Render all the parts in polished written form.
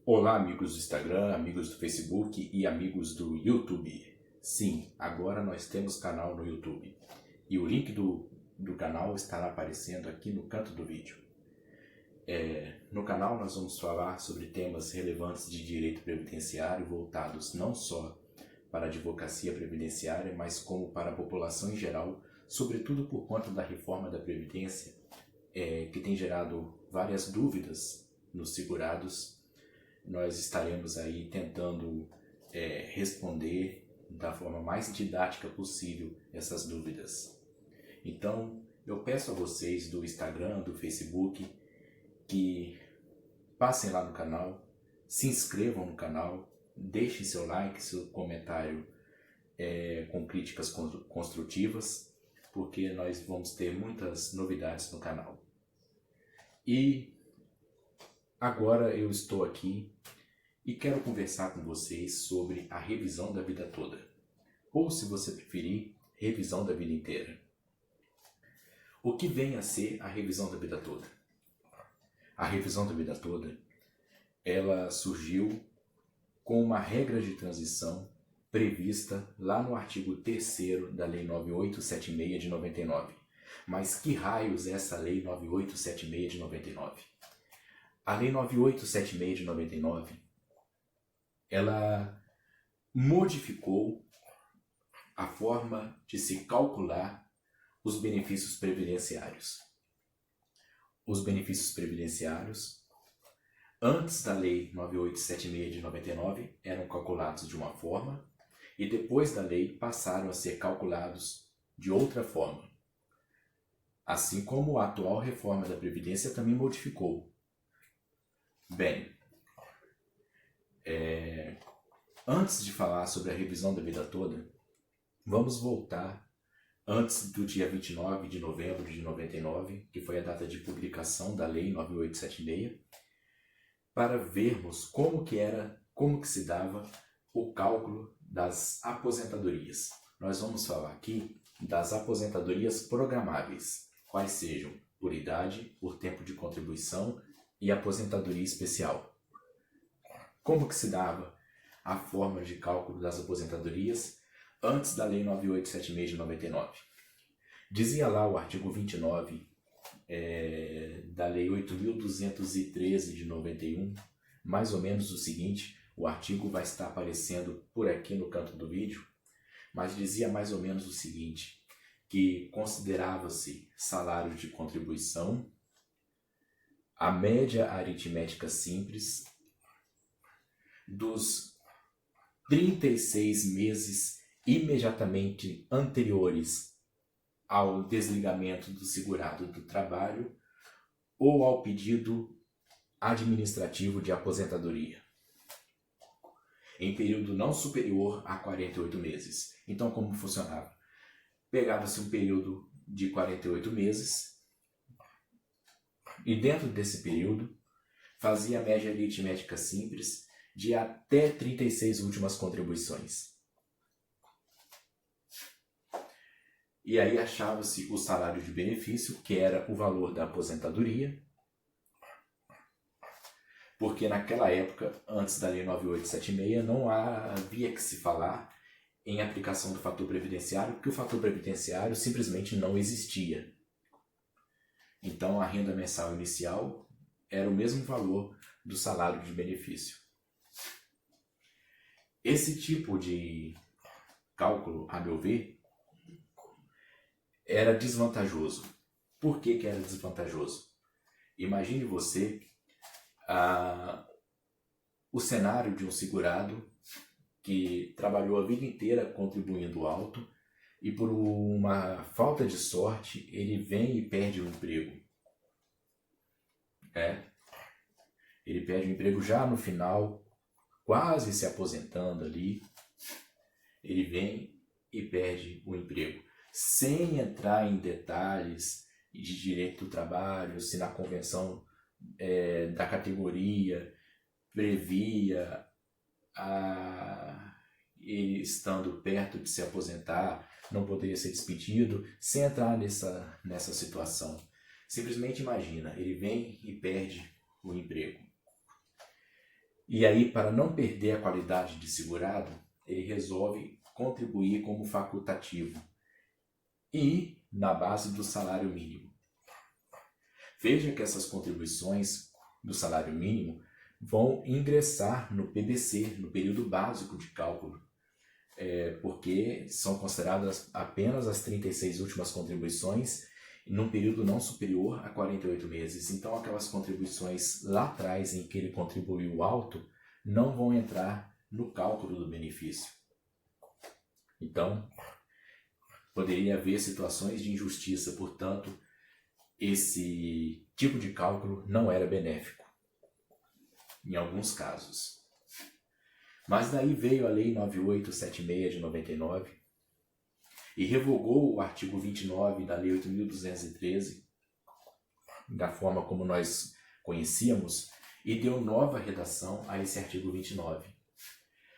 Olá, amigos do Instagram, amigos do Facebook e amigos do YouTube. Sim, agora nós temos canal no YouTube. E o link do canal estará aparecendo aqui no canto do vídeo. No canal nós vamos falar sobre temas relevantes de direito previdenciário voltados não só para a advocacia previdenciária, mas como para a população em geral, sobretudo por conta da reforma da Previdência, que tem gerado várias dúvidas nos segurados. Nós estaremos aí tentando responder da forma mais didática possível essas dúvidas. Então, eu peço a vocês do Instagram, do Facebook, que passem lá no canal, se inscrevam no canal, deixem seu like, seu comentário com críticas construtivas, porque nós vamos ter muitas novidades no canal. E agora eu estou aqui e quero conversar com vocês sobre a revisão da vida toda, ou se você preferir, revisão da vida inteira. O que vem a ser a revisão da vida toda? A revisão da vida toda, ela surgiu com uma regra de transição prevista lá no artigo 3º da Lei 9876 de 99. Mas que raios é essa Lei 9876 de 99? A Lei 9876 de 99, ela modificou a forma de se calcular os benefícios previdenciários. Os benefícios previdenciários, antes da Lei 9876 de 99, eram calculados de uma forma e depois da lei passaram a ser calculados de outra forma. Assim como a atual reforma da Previdência também modificou. Bem, antes de falar sobre a revisão da vida toda, vamos voltar antes do dia 29 de novembro de 99, que foi a data de publicação da Lei 9876, para vermos como que se dava o cálculo das aposentadorias. Nós vamos falar aqui das aposentadorias programáveis, quais sejam por idade, por tempo de contribuição e aposentadoria especial. Como que se dava a forma de cálculo das aposentadorias antes da Lei 9876 de 99? Dizia lá o artigo 29 da Lei 8.213 de 91, mais ou menos o seguinte, o artigo vai estar aparecendo por aqui no canto do vídeo, mas dizia mais ou menos o seguinte, que considerava-se salário de contribuição, a média aritmética simples dos 36 meses imediatamente anteriores ao desligamento do segurado do trabalho ou ao pedido administrativo de aposentadoria, em período não superior a 48 meses. Então, como funcionava? Pegava-se um período de 48 meses e dentro desse período fazia a média aritmética simples de até 36 últimas contribuições. E aí achava-se o salário de benefício, que era o valor da aposentadoria, porque naquela época, antes da Lei 9876, não havia que se falar em aplicação do fator previdenciário, porque o fator previdenciário simplesmente não existia. Então a renda mensal inicial era o mesmo valor do salário de benefício. Esse tipo de cálculo, a meu ver, era desvantajoso. Por que era desvantajoso? Imagine você o cenário de um segurado que trabalhou a vida inteira contribuindo alto e por uma falta de sorte ele vem e perde o emprego. Ele perde o emprego já no final, quase se aposentando ali, ele vem e perde o emprego. Sem entrar em detalhes de direito do trabalho, se na convenção da categoria previa ele estando perto de se aposentar, não poderia ser despedido, sem entrar nessa situação. Simplesmente imagina, ele vem e perde o emprego. E aí, para não perder a qualidade de segurado, ele resolve contribuir como facultativo e na base do salário mínimo. Veja que essas contribuições do salário mínimo vão ingressar no PBC, no período básico de cálculo, porque são consideradas apenas as 36 últimas contribuições num período não superior a 48 meses. Então, aquelas contribuições lá atrás em que ele contribuiu alto não vão entrar no cálculo do benefício. Então, poderia haver situações de injustiça, portanto, esse tipo de cálculo não era benéfico, em alguns casos. Mas daí veio a Lei 9876 de 99, e revogou o artigo 29 da Lei 8.213, da forma como nós conhecíamos, e deu nova redação a esse artigo 29.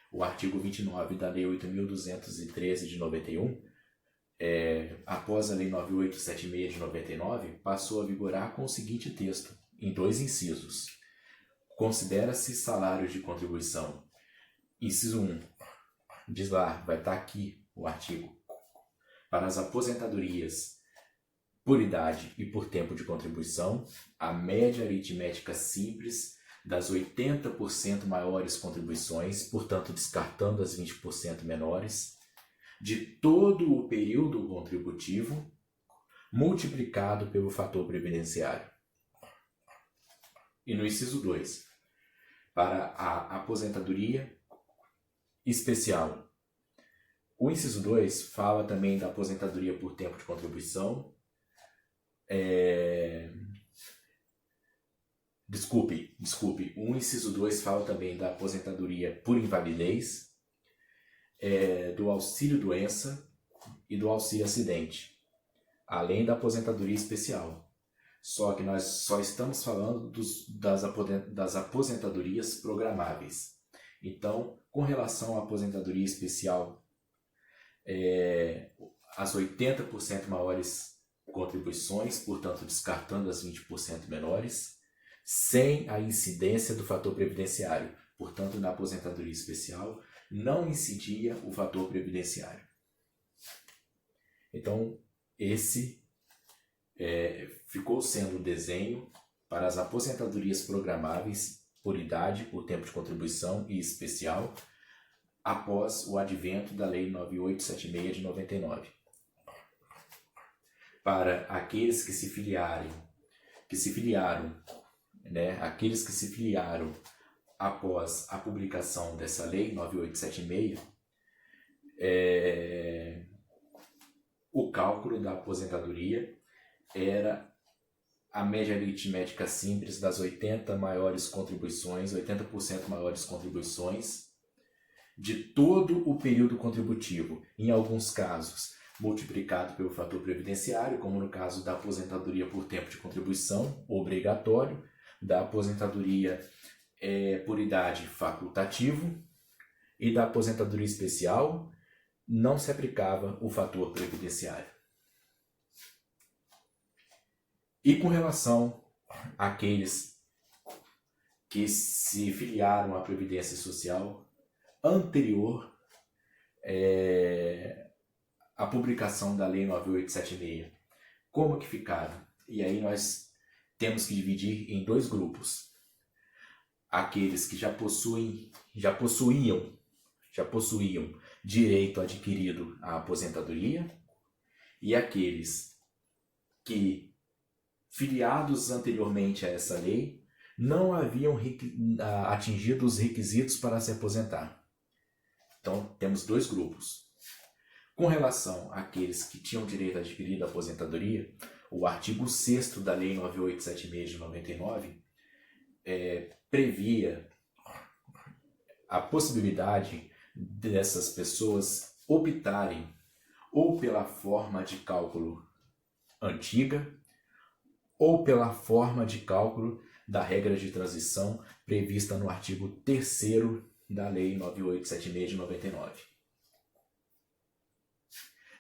O artigo 29 da Lei 8.213 de 91, após a Lei 9876 de 99, passou a vigorar com o seguinte texto, em 2 incisos. Considera-se salários de contribuição. Inciso 1, diz lá, vai estar aqui o artigo. Para as aposentadorias por idade e por tempo de contribuição, a média aritmética simples das 80% maiores contribuições, portanto descartando as 20% menores, de todo o período contributivo, multiplicado pelo fator previdenciário. E no inciso 2, para a aposentadoria especial. O inciso 2 fala também da aposentadoria por tempo de contribuição. Desculpe. O inciso 2 fala também da aposentadoria por invalidez, do auxílio-doença e do auxílio-acidente, além da aposentadoria especial. Só que nós só estamos falando das aposentadorias programáveis. Então, com relação à aposentadoria especial, as 80% maiores contribuições, portanto descartando as 20% menores, sem a incidência do fator previdenciário. Portanto, na aposentadoria especial não incidia o fator previdenciário. Então, esse ficou sendo o desenho para as aposentadorias programáveis por idade, por tempo de contribuição e especial, após o advento da Lei 9876 de 99. Para aqueles que se filiaram, aqueles que se filiaram após a publicação dessa Lei 9876, o cálculo da aposentadoria era a média aritmética simples das 80% maiores contribuições de todo o período contributivo, em alguns casos multiplicado pelo fator previdenciário, como no caso da aposentadoria por tempo de contribuição obrigatório, da aposentadoria por idade facultativo e da aposentadoria especial, não se aplicava o fator previdenciário. E com relação àqueles que se filiaram à Previdência Social anterior à publicação da Lei 9876, como que ficaram? E aí nós temos que dividir em 2 grupos. Aqueles que já possuíam direito adquirido à aposentadoria e aqueles que, filiados anteriormente a essa lei, não haviam atingido os requisitos para se aposentar. Então, temos 2 grupos. Com relação àqueles que tinham direito adquirido à aposentadoria, o artigo 6º da Lei 9876 de 99 previa a possibilidade dessas pessoas optarem ou pela forma de cálculo antiga ou pela forma de cálculo da regra de transição prevista no artigo 3º da Lei 9876 de 99.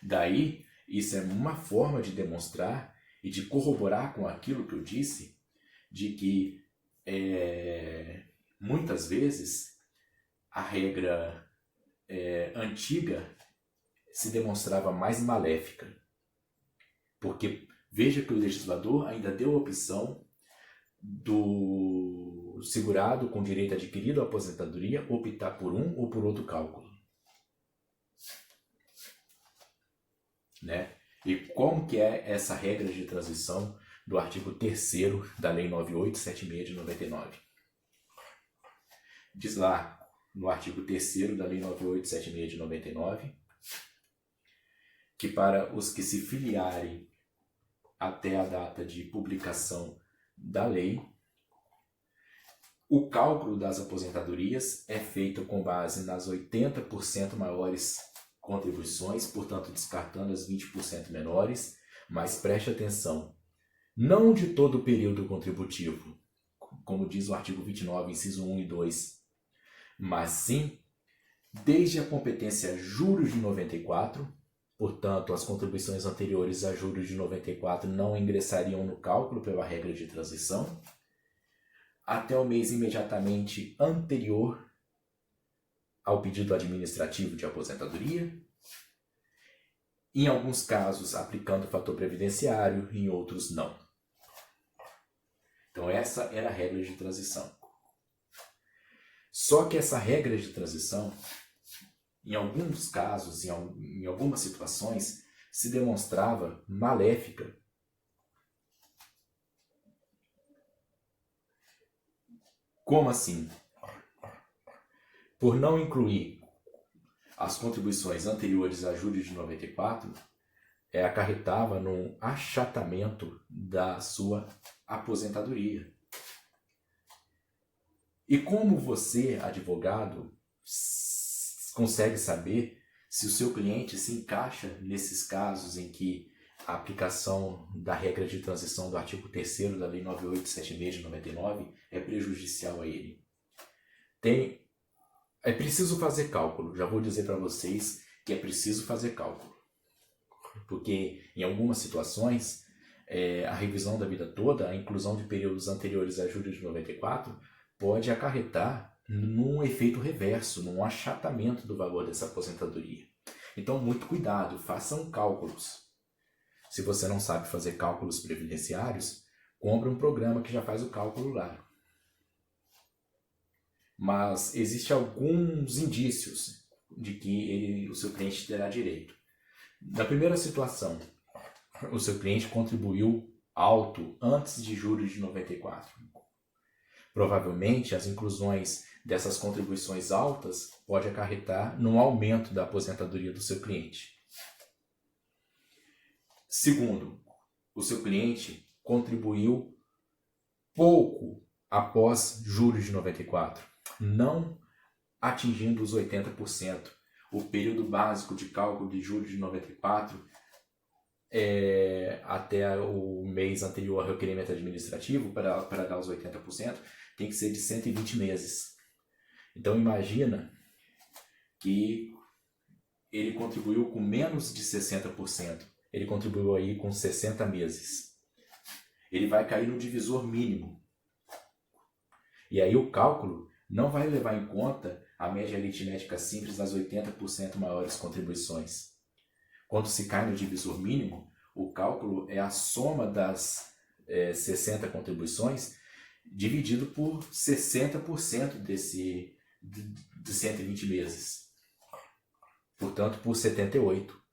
Daí, isso é uma forma de demonstrar e de corroborar com aquilo que eu disse, de que muitas vezes a regra antiga se demonstrava mais maléfica. Porque veja que o legislador ainda deu a opção do segurado com direito adquirido à aposentadoria optar por um ou por outro cálculo. Né? E como que é essa regra de transição do artigo 3º da Lei 9876 de 99? Diz lá no artigo 3º da Lei 9876 de 99 que para os que se filiarem até a data de publicação da lei, o cálculo das aposentadorias é feito com base nas 80% maiores contribuições, portanto descartando as 20% menores, mas preste atenção, não de todo o período contributivo, como diz o artigo 29, inciso 1 e 2, mas sim desde a competência juros de 94, portanto as contribuições anteriores a juros de 94 não ingressariam no cálculo pela regra de transição, até o mês imediatamente anterior ao pedido administrativo de aposentadoria, em alguns casos aplicando o fator previdenciário, em outros não. Então essa era a regra de transição. Só que essa regra de transição, em alguns casos, em algumas situações, se demonstrava maléfica. Como assim? Por não incluir as contribuições anteriores a julho de 94, acarretava num achatamento da sua aposentadoria. E como você, advogado, consegue saber se o seu cliente se encaixa nesses casos em que a aplicação da regra de transição do artigo 3º da Lei 9876 de 99 é prejudicial a ele? É preciso fazer cálculo, já vou dizer para vocês que é preciso fazer cálculo. Porque em algumas situações, a revisão da vida toda, a inclusão de períodos anteriores a julho de 94, pode acarretar num efeito reverso, num achatamento do valor dessa aposentadoria. Então, muito cuidado, façam cálculos. Se você não sabe fazer cálculos previdenciários, compre um programa que já faz o cálculo lá. Mas existem alguns indícios de que o seu cliente terá direito. Na primeira situação, o seu cliente contribuiu alto antes de julho de 94. Provavelmente, as inclusões dessas contribuições altas pode acarretar no aumento da aposentadoria do seu cliente. Segundo, o seu cliente contribuiu pouco após julho de 94, não atingindo os 80%. O período básico de cálculo de julho de 94 até o mês anterior ao requerimento administrativo, para dar os 80%, tem que ser de 120 meses. Então imagina que ele contribuiu com menos de 60%. Ele contribuiu aí com 60 meses. Ele vai cair no divisor mínimo. E aí o cálculo não vai levar em conta a média aritmética simples das 80% maiores contribuições. Quando se cai no divisor mínimo, o cálculo é a soma das 60 contribuições dividido por 60% de 120 meses. Portanto, por 78.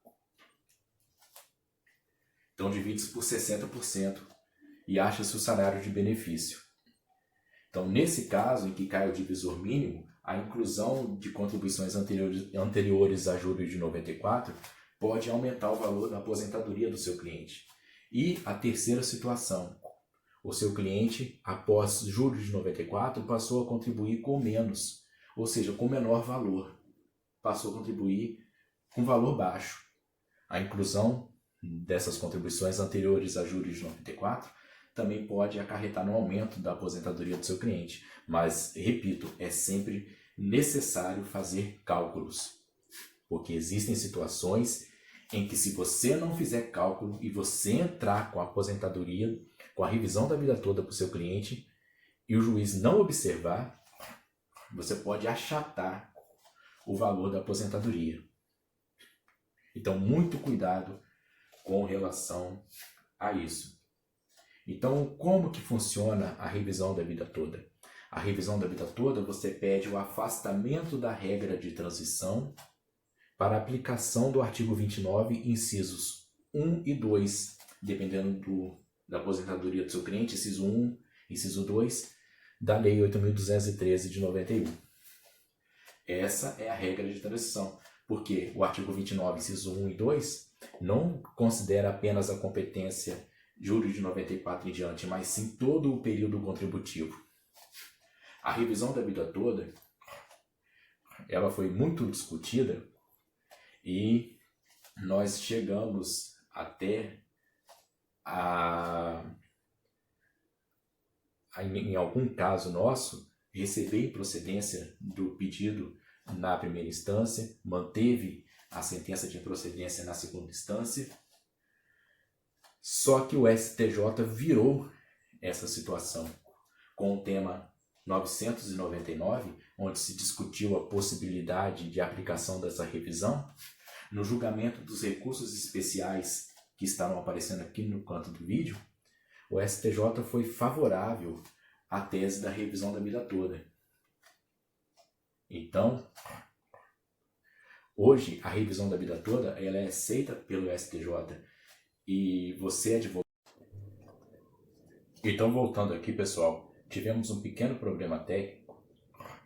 Então, divide-se por 60% e acha-se o salário de benefício. Então, nesse caso em que cai o divisor mínimo, a inclusão de contribuições anteriores a julho de 94 pode aumentar o valor da aposentadoria do seu cliente. E a terceira situação, o seu cliente, após julho de 94, passou a contribuir com menos, ou seja, com menor valor. Passou a contribuir com valor baixo. A inclusão dessas contribuições anteriores a julho de 94 também pode acarretar no aumento da aposentadoria do seu cliente. Mas, repito, é sempre necessário fazer cálculos, porque existem situações em que, se você não fizer cálculo e você entrar com a aposentadoria, com a revisão da vida toda para o seu cliente, e o juiz não observar, você pode achatar o valor da aposentadoria. Então, muito cuidado com relação a isso. Então, como que funciona a revisão da vida toda? A revisão da vida toda, você pede o afastamento da regra de transição para aplicação do artigo 29, incisos 1 e 2, dependendo da aposentadoria do seu cliente, inciso 1, inciso 2, da Lei 8.213 de 91. Essa é a regra de transição, porque o artigo 29, inciso 1 e 2, não considera apenas a competência juros de 94 em diante, mas sim todo o período contributivo. A revisão da vida toda, ela foi muito discutida e nós chegamos até em algum caso nosso, receber improcedência do pedido na primeira instância, manteve a sentença de improcedência na segunda instância, só que o STJ virou essa situação com o tema 999, onde se discutiu a possibilidade de aplicação dessa revisão. No julgamento dos recursos especiais que estarão aparecendo aqui no canto do vídeo, o STJ foi favorável à tese da revisão da vida toda. Então, hoje, a revisão da vida toda ela é aceita pelo STJ e você, advogado. Então, voltando aqui, pessoal, tivemos um pequeno problema técnico,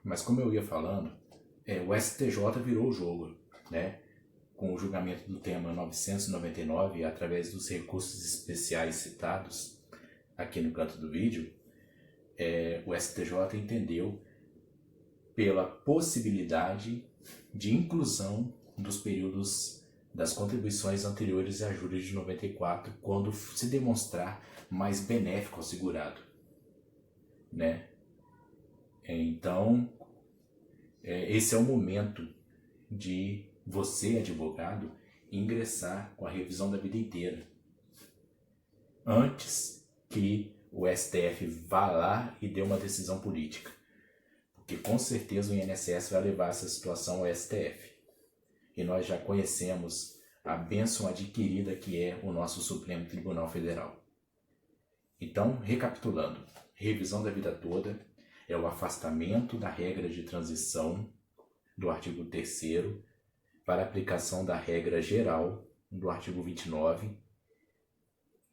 mas como eu ia falando, o STJ virou o jogo, né? Com o julgamento do tema 999, através dos recursos especiais citados aqui no canto do vídeo, o STJ entendeu pela possibilidade de inclusão dos períodos das contribuições anteriores a julho de 94, quando se demonstrar mais benéfico ao segurado, né? Então, esse é o momento de você, advogado, ingressar com a revisão da vida inteira, antes que o STF vá lá e dê uma decisão política. Porque com certeza o INSS vai levar essa situação ao STF. E nós já conhecemos a bênção adquirida que é o nosso Supremo Tribunal Federal. Então, recapitulando, revisão da vida toda é o afastamento da regra de transição do artigo 3º para aplicação da regra geral do artigo 29,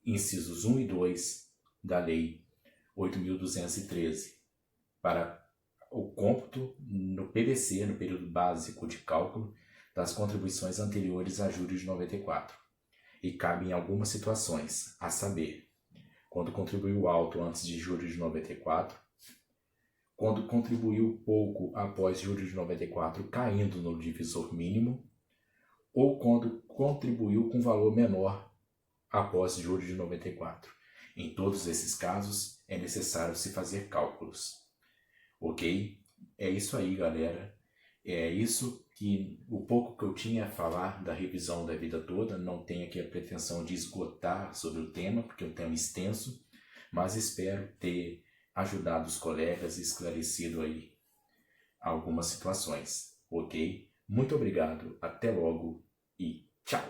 incisos 1 e 2 da Lei 8.213, para o cômputo no PBC, no período básico de cálculo, das contribuições anteriores a julho de 94. E cabe em algumas situações, a saber, quando contribuiu alto antes de julho de 94, quando contribuiu pouco após julho de 94, caindo no divisor mínimo, ou quando contribuiu com valor menor após julho de 94. Em todos esses casos, é necessário se fazer cálculos. Ok? É isso aí, galera. É isso que o pouco que eu tinha a falar da revisão da vida toda. Não tenho aqui a pretensão de esgotar sobre o tema, porque é um tema extenso, mas espero ter ajudado os colegas e esclarecido aí algumas situações. Ok? Muito obrigado, até logo e tchau!